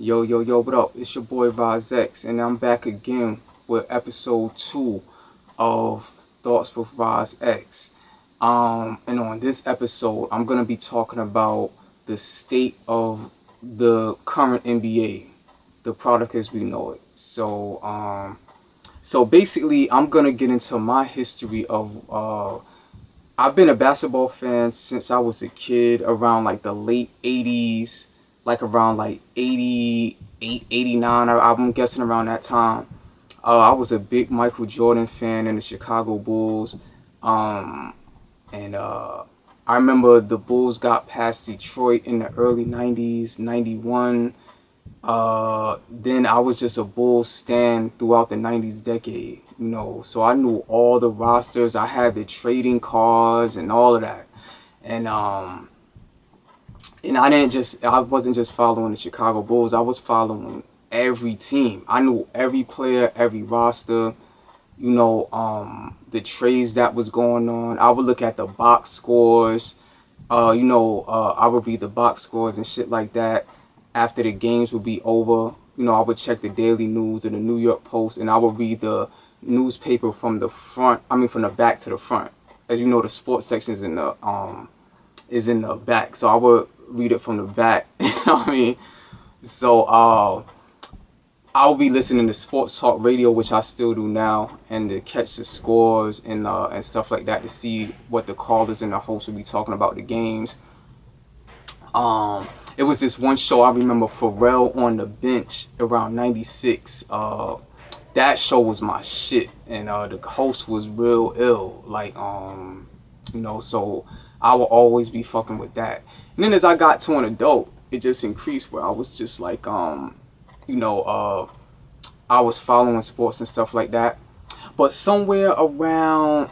Yo, yo, yo, what up? It's your boy Ras X, and I'm back again with episode 2 of Thoughts with Ras X. And on this episode, I'm gonna be talking about the state of the current NBA, the product as we know it. So basically, I'm gonna get into my history of. I've been a basketball fan since I was a kid, around like the late '80s, like around like 88, 89. I'm guessing around that time. I was a big Michael Jordan fan in the Chicago Bulls. Um, and I remember the Bulls got past Detroit in the early 90s, 91. Then I was just a Bulls stan throughout the 90s decade, so I knew all the rosters. I had the trading cards and all of that. And I wasn't just following the Chicago Bulls. I was following every team. I knew every player, every roster, the trades that was going on. I would look at the box scores. I would read the box scores and shit like that. After the games would be over, I would check the Daily News or the New York Post, and I would read the newspaper from the front. I mean, from the back to the front. As you know, the sports section is in the back, so I would read it from the back. You know what I mean? So I'll be listening to sports talk radio, which I still do now, and to catch the scores and stuff like that, to see what the callers and the hosts will be talking about the games. It was this one show I remember, Pharrell on the Bench, around '96. That show was my shit, and the host was real ill. So I will always be fucking with that. And then as I got to an adult, it just increased, where I was just like, I was following sports and stuff like that. But somewhere around,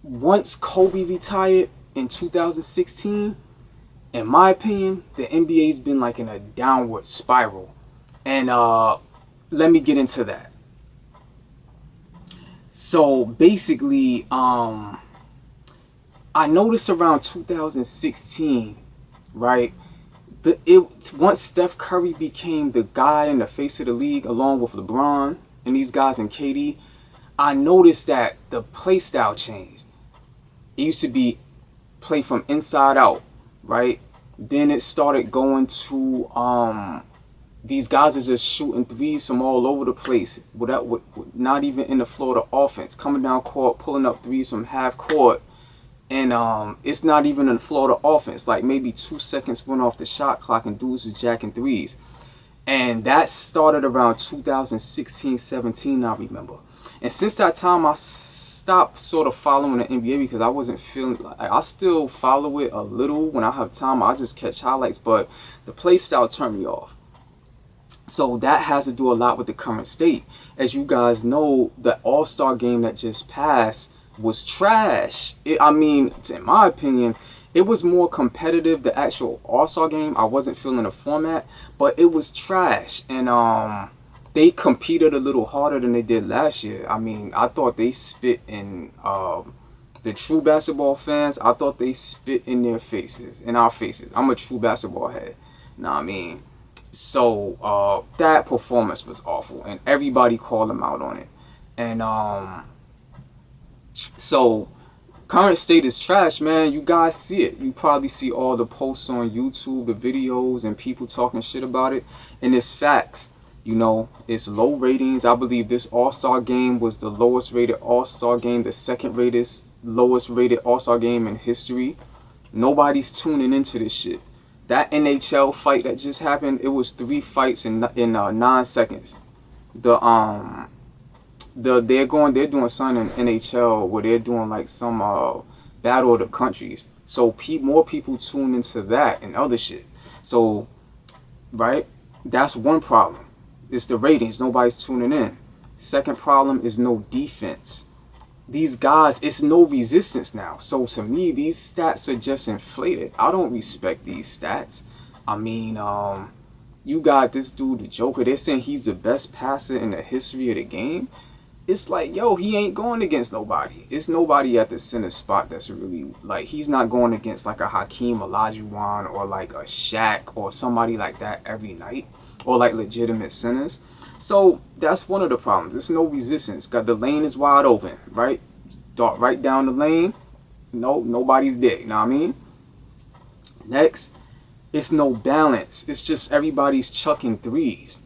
once Kobe retired in 2016, in my opinion, the NBA's been like in a downward spiral. And let me get into that. So basically, I noticed around 2016, right? Once Steph Curry became the guy in the face of the league, along with LeBron and these guys and KD, I noticed that the play style changed. It used to be play from inside out, right? Then it started going to these guys are just shooting threes from all over the place, without not even in the floor of the offense, coming down court, pulling up threes from half court. And it's not even in the floor of the offense. Like maybe 2 seconds went off the shot clock and dudes is jacking threes. And that started around 2016, 17, I remember. And since that time, I stopped sort of following the NBA because I wasn't feeling like, I still follow it a little when I have time. I just catch highlights, but the play style turned me off. So that has to do a lot with the current state. As you guys know, the All-Star game that just passed was trash. In my opinion, it was more competitive, the actual All-Star game. I wasn't feeling the format, but it was trash. And they competed a little harder than they did last year. I thought they spit in the true basketball fans. I thought they spit in their faces, in our faces. I'm a true basketball head. Know what I mean? So that performance was awful, and everybody called them out on it. And so current state is trash, man. You guys see it. You probably see all the posts on YouTube, the videos, and people talking shit about it. And it's facts. It's low ratings. I believe this All-Star game was the lowest rated All-Star game, the second lowest rated All-Star game in history. Nobody's tuning into this shit. That NHL fight that just happened, it was 3 fights in 9 seconds. They're doing something in NHL where they're doing like some battle of the countries. So more people tune into that and other shit. So, right, that's one problem. It's the ratings. Nobody's tuning in. Second problem is no defense. These guys, it's no resistance now. So to me, these stats are just inflated. I don't respect these stats. You got this dude, the Joker. They're saying he's the best passer in the history of the game. It's like, yo, he ain't going against nobody. It's nobody at the center spot that's really, like, he's not going against like a Hakeem Olajuwon or like a Shaq or somebody like that every night. or like legitimate centers. So that's one of the problems. There's no resistance. Got the lane is wide open, right? Dart right down the lane. No, nobody's there. You know what I mean? Next, it's no balance. It's just everybody's chucking threes.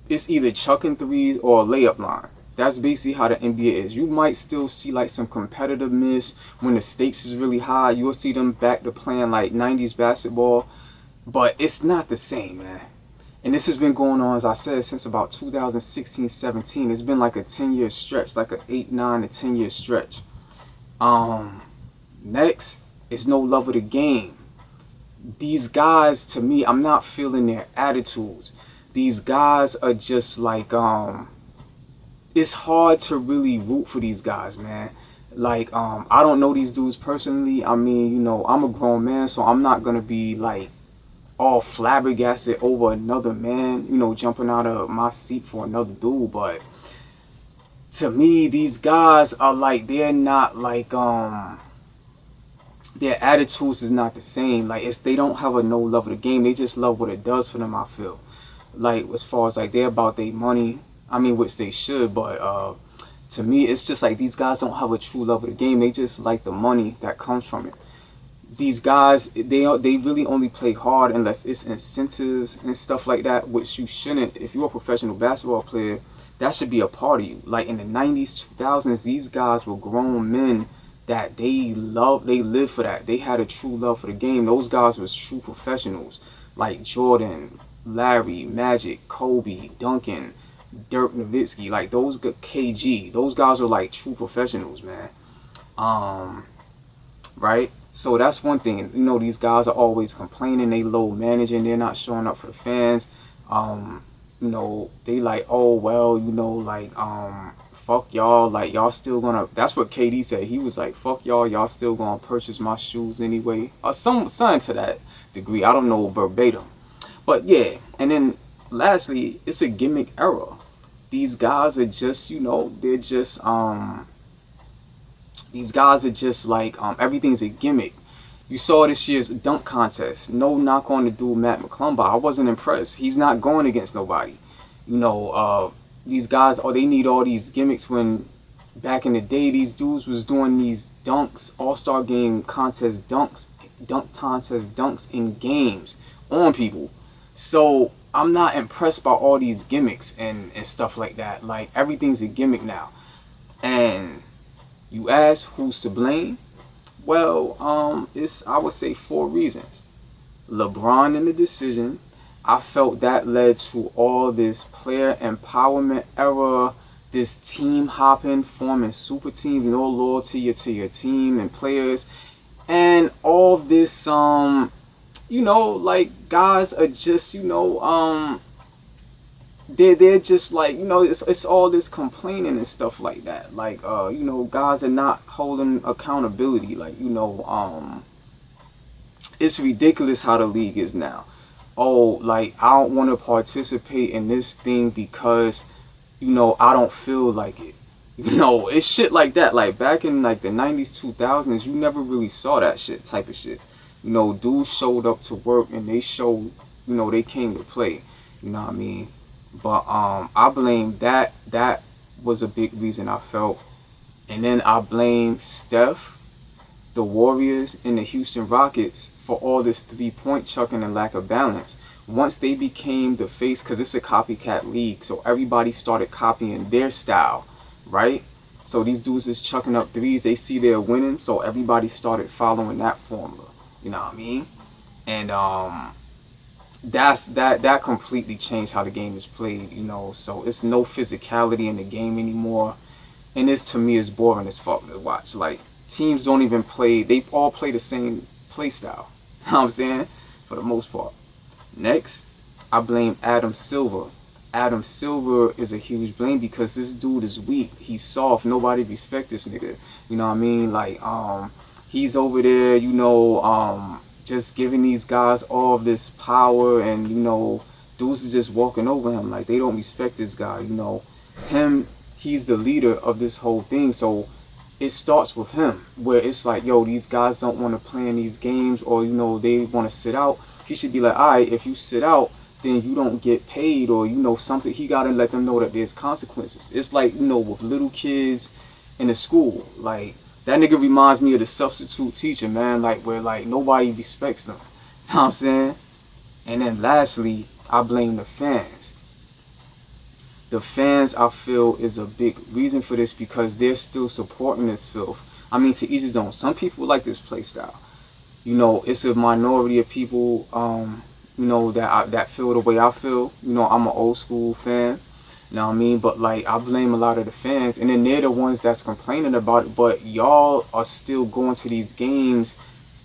It's either chucking threes or a layup line. That's basically how the NBA is. You might still see like some competitiveness when the stakes is really high. You'll see them back to playing like 90s basketball, but it's not the same, man. And this has been going on, as I said, since about 2016-17. It's been like a 10-year stretch, like a 8, 9 to 10-year stretch. Next, it's no love of the game. These guys, to me, I'm not feeling their attitudes. These guys are just like, it's hard to really root for these guys, man. Like, I don't know these dudes personally. I mean, you know, I'm a grown man, so I'm not gonna be like all flabbergasted over another man, you know, jumping out of my seat for another dude. But to me, these guys are like, they're not like, their attitudes is not the same. Like, it's, they don't have a no love of the game. They just love what it does for them, I feel. Like, as far as like, they're about their money, I mean, which they should, but to me, it's just like these guys don't have a true love of the game. They just like the money that comes from it. These guys, they really only play hard unless it's incentives and stuff like that, which you shouldn't. If you're a professional basketball player, that should be a part of you. Like in the 90s, 2000s, these guys were grown men that they live for that. They had a true love for the game. Those guys was true professionals, like Jordan, Larry, Magic, Kobe, Duncan, Dirk Nowitzki, like those KG. Those guys are like true professionals, man. Right? So that's one thing. You know, these guys are always complaining. They low managing. They're not showing up for the fans. You know, they like, oh well, you know, like fuck y'all, like y'all still gonna, that's what KD said. He was like, fuck y'all still gonna purchase my shoes anyway, or something to that degree. I don't know verbatim, but yeah. And then lastly, it's a gimmick era. These guys are just, you know, they're just these guys are just like, everything's a gimmick. You saw this year's dunk contest. No knock on the dude Matt McClung, I wasn't impressed. He's not going against nobody. You know, these guys, oh, they need all these gimmicks, when back in the day these dudes was doing these dunks, all-star game contest dunks, dunk contest dunks in games on people. So I'm not impressed by all these gimmicks and stuff like that. Like, everything's a gimmick now. And you ask who's to blame? Well, it's, I would say, 4 reasons. LeBron in the decision. I felt that led to all this player empowerment era, this team hopping, forming super teams, no loyalty to your team and players, and all this, you know, like, guys are just, you know, they're just like, you know, it's all this complaining and stuff like that. Like, you know, guys are not holding accountability. Like, you know, it's ridiculous how the league is now. Oh, like, I don't want to participate in this thing because, you know, I don't feel like it. You know, it's shit like that. Like, back in like the 90s, 2000s, you never really saw that shit, type of shit. You know, dudes showed up to work and they showed, you know, they came to play. You know what I mean? But I blame that. That was a big reason I felt. And then I blame Steph, the Warriors, and the Houston Rockets for all this three-point chucking and lack of balance. Once they became the face, because it's a copycat league, so everybody started copying their style, right? So these dudes is chucking up threes. They see they're winning, so everybody started following that formula. You know what I mean? And that completely changed how the game is played, you know. So it's no physicality in the game anymore, and this to me is boring as fuck to watch. Like, teams don't even play, they all play the same play style. You know what I'm saying? For the most part. Next, I blame Adam Silver. Adam Silver is a huge blame because this dude is weak. He's soft. Nobody respect this nigga. You know what I mean? Like, he's over there, you know, just giving these guys all of this power, and, you know, dudes are just walking over him. Like, they don't respect this guy, you know. Him, he's the leader of this whole thing, so it starts with him, where it's like, yo, these guys don't want to play in these games, or, you know, they want to sit out. He should be like, all right, if you sit out, then you don't get paid, or you know something. He gotta let them know that there's consequences. It's like, you know, with little kids in the school, like that nigga reminds me of the substitute teacher, man, like where like nobody respects them. You know what I'm saying? And then lastly, I blame the fans. The fans, I feel, is a big reason for this, because they're still supporting this filth. I mean, to each his own. Some people like this play style. You know, it's a minority of people, you know, that feel the way I feel. You know, I'm an old school fan. You know what I mean? But like, I blame a lot of the fans, and then they're the ones that's complaining about it. But y'all are still going to these games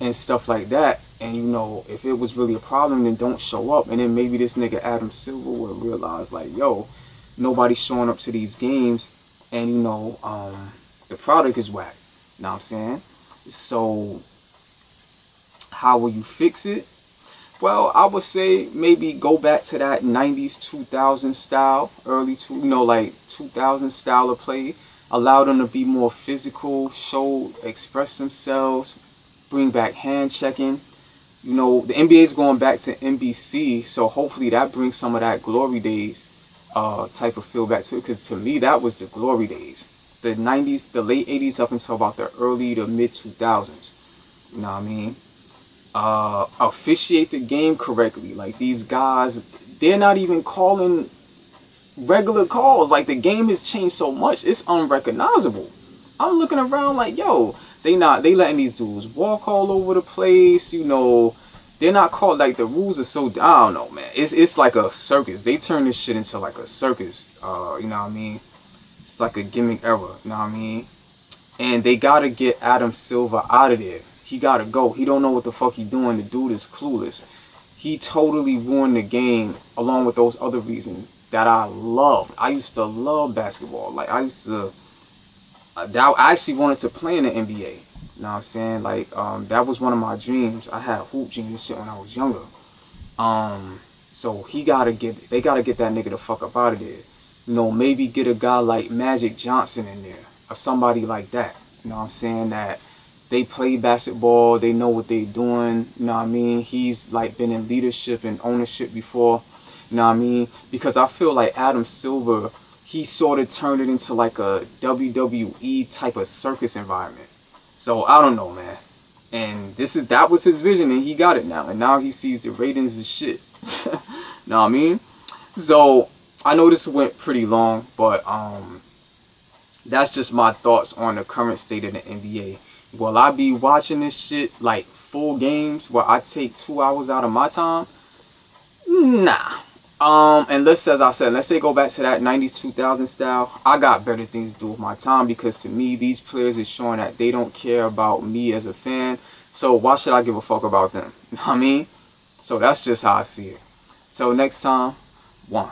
and stuff like that. And you know, if it was really a problem, then don't show up. And then maybe this nigga Adam Silver will realize, like, yo, nobody's showing up to these games, and you know, the product is whack. You know what I'm saying? So how will you fix it? Well, I would say maybe go back to that 90s 2000 style, you know, like 2000 style of play. Allow them to be more physical, express themselves, bring back hand checking. You know, the NBA is going back to NBC, so hopefully that brings some of that glory days type of feel back to it, because to me that was the glory days. The 90s, the late 80s up until about the early to mid 2000s. You know what I mean? Officiate the game correctly. Like, these guys, they're not even calling regular calls. Like, the game has changed so much, it's unrecognizable. I'm looking around like, yo, they letting these dudes walk all over the place. You know, they're not called, like, the rules are so, I don't know, man. It's like a circus. They turn this shit into like a circus. You know what I mean? It's like a gimmick era. You know what I mean? And they gotta get Adam Silver out of there. He gotta go. He don't know what the fuck he doing. The dude is clueless. He totally ruined the game, along with those other reasons that I loved. I used to love basketball. Like, I actually wanted to play in the NBA. You know what I'm saying? Like, that was one of my dreams. I had hoop dreams and shit when I was younger. So they gotta get that nigga the fuck up out of there. You know, maybe get a guy like Magic Johnson in there, or somebody like that. You know what I'm saying? That they play basketball, they know what they're doing. You know what I mean? He's like been in leadership and ownership before. You know what I mean? Because I feel like Adam Silver, he sort of turned it into like a WWE type of circus environment. So I don't know, man. And that was his vision, and he got it now. And now he sees the ratings and shit. Know what I mean? So I know this went pretty long, but that's just my thoughts on the current state of the NBA. Will I be watching this shit like full games where I take 2 hours out of my time? Nah. And as I said, let's say go back to that 90s 2000 style. I got better things to do with my time, because to me, these players is showing that they don't care about me as a fan. So why should I give a fuck about them? You know what I mean? So that's just how I see it. So next time, one.